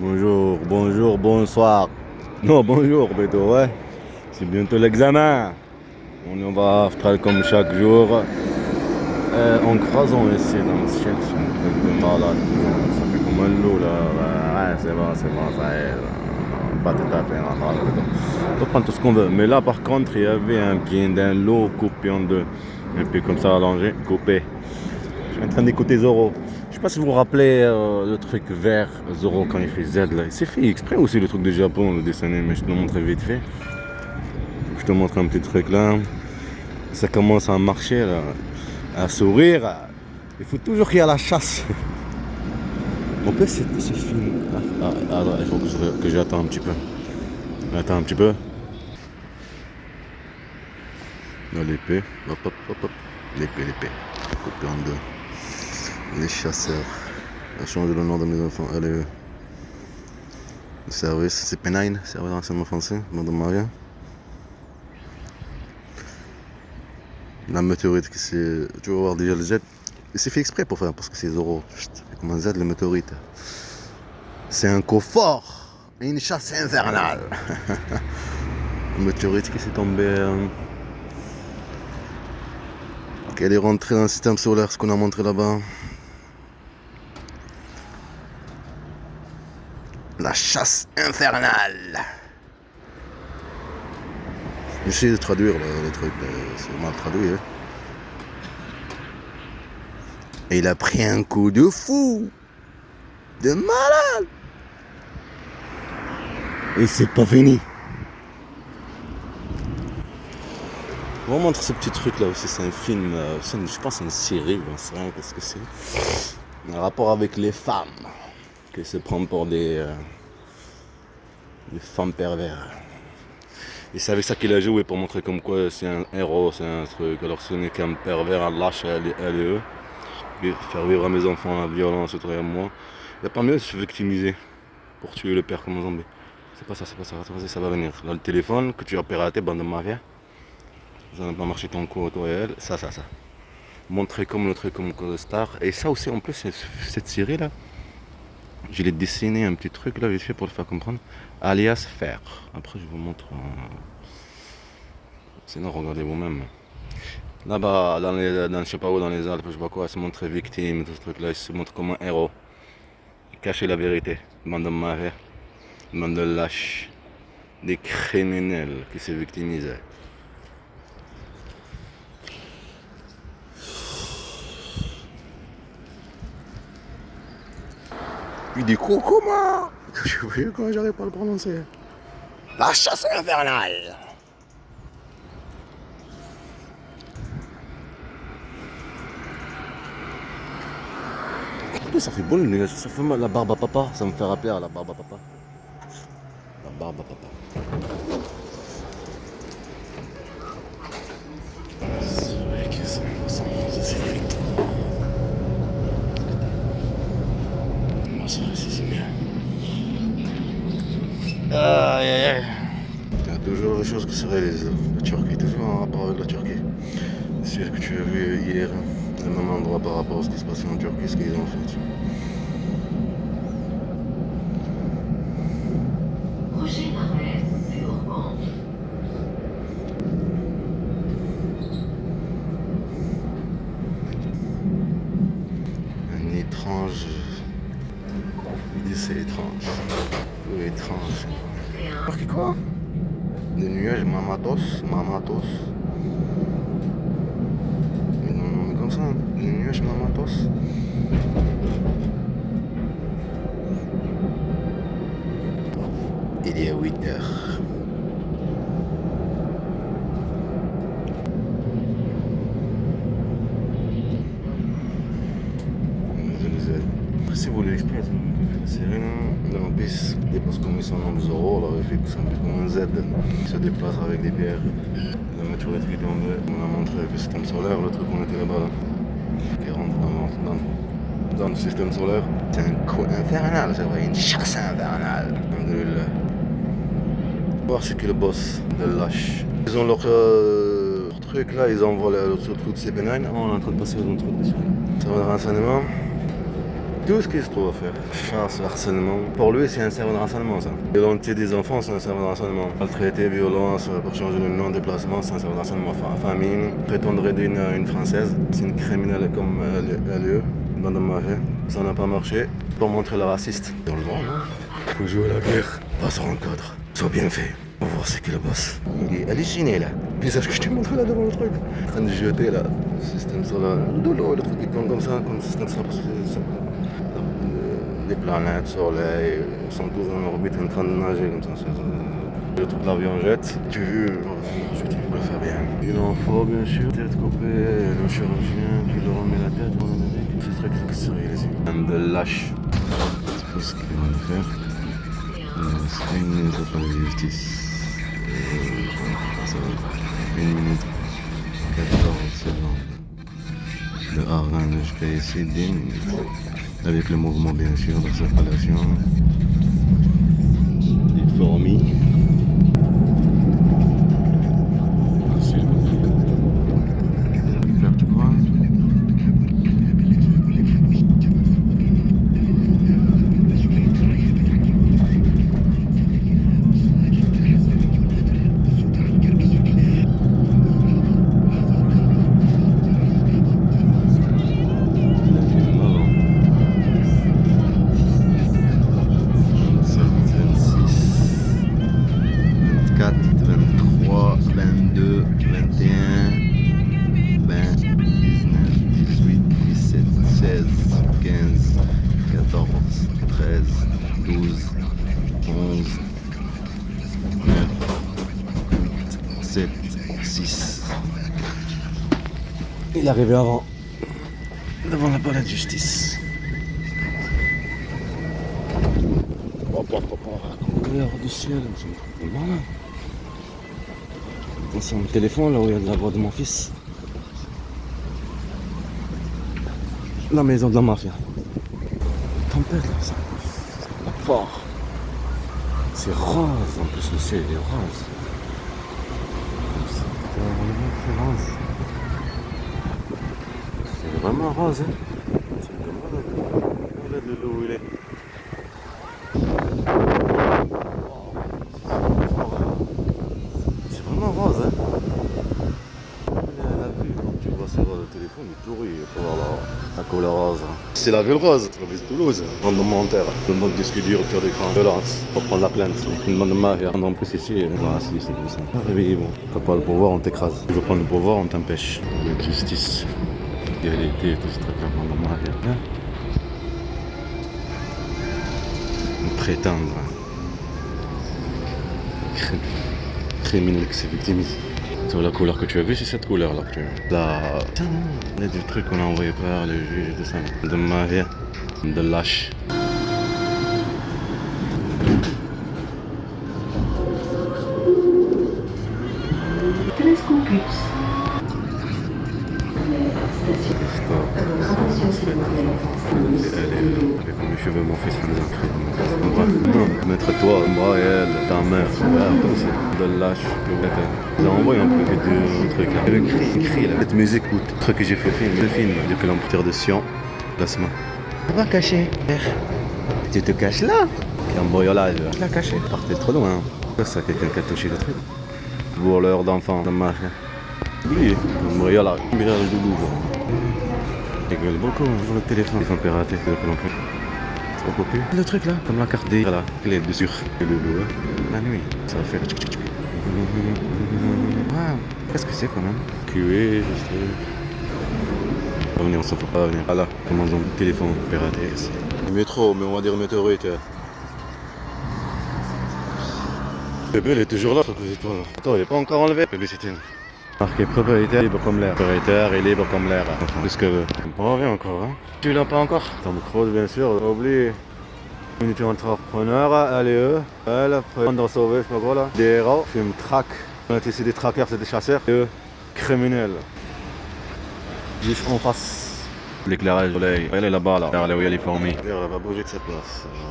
Bonjour, bonjour, bonsoir. Non, bonjour plutôt, ouais. C'est bientôt l'examen. On va faire comme chaque jour. En croisant ici dans le ciel, c'est un truc de malade. Ça fait comme un loup là. Ouais, c'est bon, ça y est. Pas tout à fait normal. On peut prendre tout ce qu'on veut. Mais là, par contre, il y avait un pied d'un lot coupé en deux. Un peu comme ça allongé, coupé. Je suis en train d'écouter Zoro. Je sais pas si vous vous rappelez le truc vert Zoro quand il fait Z là. C'est fait exprès aussi le truc de Japon, le dessin animé, mais je te le montre vite fait. Je te montre un petit truc là. Ça commence à marcher là, à sourire. Il faut toujours qu'il y ait la chasse. En plus c'est film. Alors il faut que j'attends un petit peu. Attends un petit peu. Là, l'épée. Hop hop hop hop. L'épée. Coupé en deux. Les chasseurs. A changé le nom de mes enfants. Allez. Le service, c'est P9, service d'enseignement français, Madame Maria. La météorite qui c'est. Tu vas voir déjà le Z. Et c'est fait exprès pour faire, parce que c'est Zoro. C'est comme un Z, le météorite. C'est un coffre. Une chasse infernale. Le météorite qui s'est tombé. Qu'elle est rentrée dans le système solaire, ce qu'on a montré là-bas. La chasse infernale. J'essaie de traduire le truc, c'est mal traduit. Hein. Et il a pris un coup de fou, de malade. Et c'est pas fini. On va montrer ce petit truc là aussi, c'est un film, je pense que c'est une série, on sait rien qu'est-ce que c'est. Un rapport avec les femmes, qui se prennent pour des femmes pervers. Et c'est avec ça qu'il a joué pour montrer comme quoi c'est un héros, c'est un truc. Alors ce n'est qu'un pervers, un lâche, elle et eux. Et faire vivre à mes enfants la violence autour de moi. Il n'y a pas mieux de se victimiser pour tuer le père comme un zombie. C'est pas ça. Attends, ça va venir. Là, le téléphone que tu as piraté, bande de mafia. Ça n'a pas marché ton coup, toi et elle. Ça. Montrer comme le truc comme le star. Et ça aussi, en plus, cette série là, je l'ai dessiné un petit truc là, vite fait pour le faire comprendre. Alias faire. Après, je vous montre. Sinon, regardez vous-même. Là-bas, je sais pas où, dans les Alpes, je sais pas quoi, elle se montre victime, tout ce truc-là, il se montre comme un héros. Cacher la vérité. Bande de marais, bande de lâches, des criminels qui se victimisaient. Il dit comment? Je sais quand j'arrive pas à le prononcer. La chasse infernale. Ça fait bon le nez, ça fait mal la barbe à papa, ça me fait rappeler à la barbe à papa. La barbe à papa. C'est vrai que c'est vite. Moi ça c'est bien. Aïe. Il y a toujours des choses qui se réalisent. La Turquie, toujours en rapport avec la Turquie. C'est ce que tu as vu hier, le même endroit par rapport à ce qui se passait en Turquie, ce qu'ils ont fait. Prochain arrêt, Purement. Un étrange. Il dit c'est étrange. Ou étrange. Marqué quoi? Des nuages mamatos. Mais comme ça, des nuages mamatos. Il est 8h. Si vous voulez l'express, c'est rien. Dans la piste, dépasse comme son nom Zoro, là, il fait tout simple comme un Z. Il se déplace avec des pierres. La météorite qui tombe, on a montré le système solaire, le truc qu'on était là-bas, là, qui rentre dans le système solaire. C'est un coup infernal, c'est vrai, une chasse infernale. Alhamdoulilah. Voir ce qu'est le boss de lâche. Ils ont leur truc là, ils envoient le truc de CP9. On est en train de passer dans le truc dessus. Ça va de renseignement. Tout ce qu'il se trouve à faire. Chasse, harcèlement. Pour lui, c'est un serveur de renseignement, ça. Violenter des enfants, c'est un serveur de renseignement. Maltraiter, violence, pour changer le nom, déplacement, c'est un serveur de renseignement. Famine, prétendre aider une Française, c'est une criminelle comme elle est. Madame Mahé, ça n'a pas marché. Pour montrer la raciste. Dans le monde, non? Faut jouer à la guerre. Pas sur un cadre. Soit bien fait. On va voir c'est qui le boss. Il est halluciné là. Le visage que je t'ai montré là devant le truc. En train de jeter là. Le système solaire. De l'eau, le truc qui tourne comme ça, comme le système solaire. Les planètes, soleil, ils sont tous en orbite en train de nager comme ça. Le truc l'avion jette. Tu veux, je dis, on va le faire bien. Il en faut bien sûr. Tête coupée, le chirurgien qui leur remet la tête. C'est très extérieur les yeux. Un de lâche. C'est pas ce qu'ils vont faire. C'est une minute après la justice. Ça va. 1 minute 14 secondes. De Arran jusqu'à ici, 10 minutes. Avec le mouvement bien sûr de circulation. Des fourmis. S'il vous plaît. Faire du coin. Il est arrivé avant, devant la palais de justice. Couleur du ciel, c'est malin. C'est mon téléphone là où il y a de la voix de mon fils. La maison de la mafia. Tempête là, ça. Fort. C'est rose, en plus le ciel est rose. C'est rose. C'est vraiment rose, hein. Regarde le lot où il est. C'est vraiment rose, hein. La vue, quand tu vois sur le téléphone, il est pourri pour voir la couleur rose. C'est la ville rose, la ville de Toulouse, fondamentaire. Tout le monde disque dur, cœur d'écran, violence, pour prendre la plainte. Tout le monde de mafia. En plus ici, voilà, c'est comme ça. Réveillez-vous. T'as pas le pouvoir, on t'écrase. Tu veux prendre le pouvoir, on t'empêche. La justice. Égalité, tout ce truc là, dans ma vie. Prétendre. Criminel qui s'est victimisé. Tu vois la couleur que tu as vue, c'est cette couleur là que tu as vue. Là, il y a des trucs qu'on a envoyés par le juge, tout ça. De ma vie, de lâche. Avec mes cheveux, mon fils me bref, mettre-toi, moi et elle, ta mère, comme ça, de lâche, ils ont envoyé un peu de trucs là. Le cri là, cette musique ou le truc que j'ai fait le film, depuis l'empire de Sion, placement. On va cacher, tu te caches là, cambriolage, tu l'as caché, partez trop loin. C'est ça, quelqu'un qui a touché le truc. Voleur d'enfants, de ma oui, cambriolage, cambriolage de Louvre. Il gueule beaucoup, le téléphone piraté, c'est de plus. Trop copieux. Le truc là, comme la carte D, là, clé de sur le loulou, la nuit, ça va faire ah, qu'est-ce que c'est quand même? QE, je sais. On va venir, on s'en fout pas venir. Voilà, comment ils ont le téléphone piraté ici. Le métro, mais on va dire météorite. Bébé, il est toujours là, cette toi là. Attends, il est pas encore enlevé. Publicité. Marqué propriétaire libre comme l'air. Propriétaire et libre comme l'air. Enfin, tout ce que veut. On revient encore, hein. Tu l'as pas encore? Tom Cruise, bien sûr, oublie. Unité entrepreneur, LE, elle, prendre sauver, je sais pas quoi là. Des héros, film track. On était ici des trackers, c'est des chasseurs. Et eux, criminels. Juste en face. L'éclairage du soleil. Elle est là-bas là. Là où il y a les fourmis. Elle va bouger de sa place.